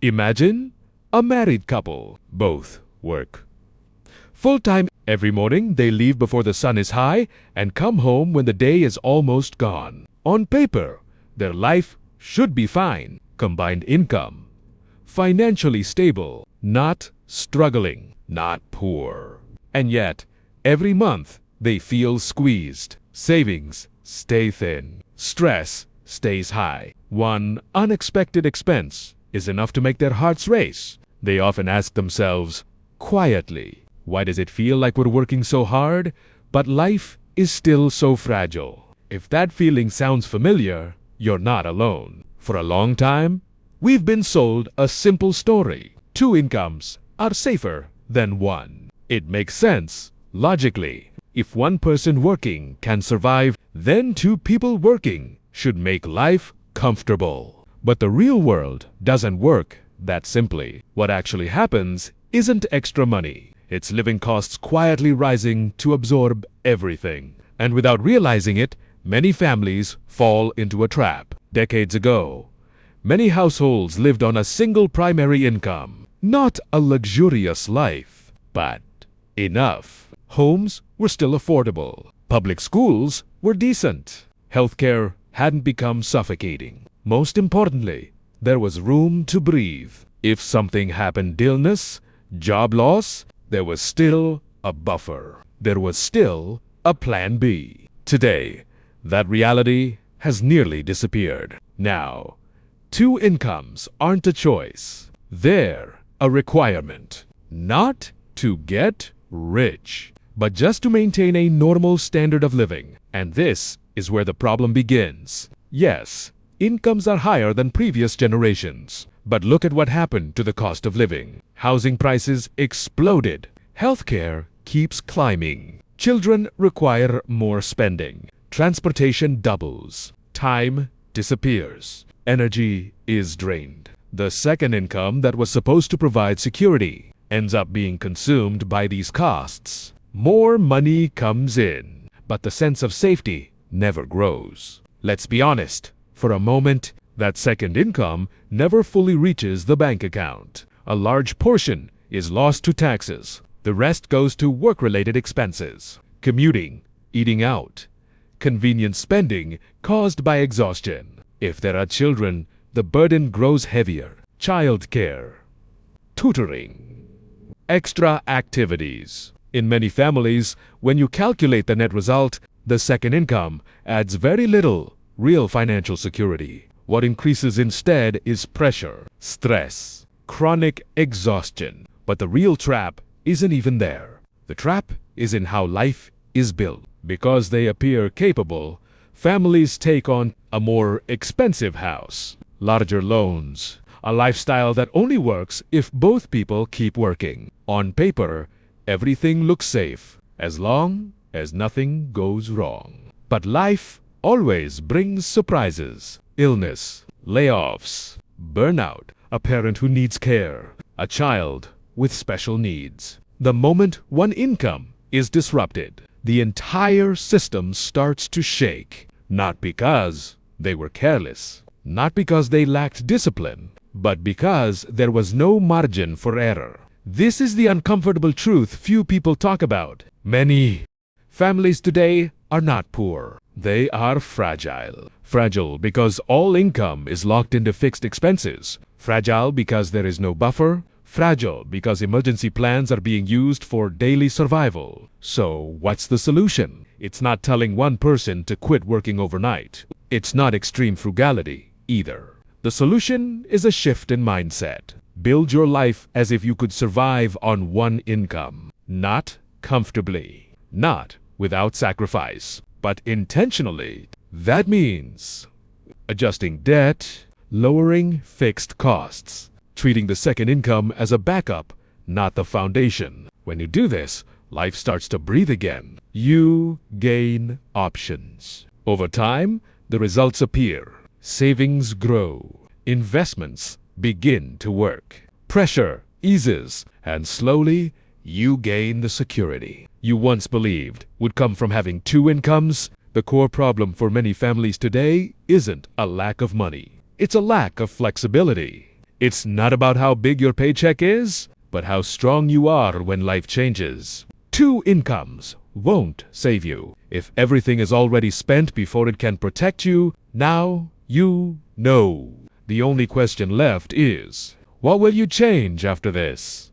Imagine a married couple. Both work full-time. Every morning, they leave before the sun is high and come home when the day is almost gone. On paper, their life should be fine. Combined income. Financially stable. Not struggling. Not poor. And yet, every month, they feel squeezed. Savings stay thin. Stress stays high. One unexpected expense is enough to make their hearts race. They often ask themselves, quietly, why does it feel like we're working so hard, but life is still so fragile? If that feeling sounds familiar, you're not alone. For a long time, we've been sold a simple story. Two incomes are safer than one. It makes sense, logically. If one person working can survive, then two people working should make life comfortable. But the real world doesn't work that simply. What actually happens isn't extra money. It's living costs quietly rising to absorb everything. And without realizing it, many families fall into a trap. Decades ago, many households lived on a single primary income. Not a luxurious life, but enough. Homes were still affordable. Public schools were decent. Healthcare hadn't become suffocating. Most importantly, there was room to breathe. If something happened, illness, job loss, there was still a buffer. There was still a plan B. Today, that reality has nearly disappeared. Now, two incomes aren't a choice. They're a requirement. Not to get rich, but just to maintain a normal standard of living. And this is where the problem begins. Yes, incomes are higher than previous generations. But look at what happened to the cost of living. Housing prices exploded. Healthcare keeps climbing. Children require more spending. Transportation doubles. Time disappears. Energy is drained. The second income that was supposed to provide security ends up being consumed by these costs. More money comes in, but the sense of safety never grows. Let's be honest. For a moment, that second income never fully reaches the bank account. A large portion is lost to taxes. The rest goes to work-related expenses, commuting, eating out, convenience spending caused by exhaustion. If there are children, the burden grows heavier. Child care, tutoring, extra activities. In many families, when you calculate the net result, the second income adds very little real financial security. What increases instead is pressure, stress, chronic exhaustion. But the real trap isn't even there. The trap is in how life is built. Because they appear capable, families take on a more expensive house, larger loans, a lifestyle that only works if both people keep working. On paper, everything looks safe, as long as nothing goes wrong. But life always brings surprises. Illness, layoffs, burnout, a parent who needs care, a child with special needs. The moment one income is disrupted, the entire system starts to shake. Not because they were careless, not because they lacked discipline, but because there was no margin for error. This is the uncomfortable truth few people talk about. Many families today are not poor. They are fragile. Fragile because all income is locked into fixed expenses. Fragile because there is no buffer. Fragile because emergency plans are being used for daily survival. So, what's the solution? It's not telling one person to quit working overnight. It's not extreme frugality either. The solution is a shift in mindset. Build your life as if you could survive on one income. Not comfortably. Not without sacrifice, but intentionally. That means adjusting debt, lowering fixed costs, treating the second income as a backup, not the foundation. When you do this, life starts to breathe again. You gain options. Over time, the results appear. Savings grow. Investments begin to work. Pressure eases, and slowly, you gain the security you once believed would come from having two incomes. The core problem for many families today isn't a lack of money. It's a lack of flexibility. It's not about how big your paycheck is, but how strong you are when life changes. Two incomes won't save you. If everything is already spent before it can protect you, now you know. The only question left is, what will you change after this?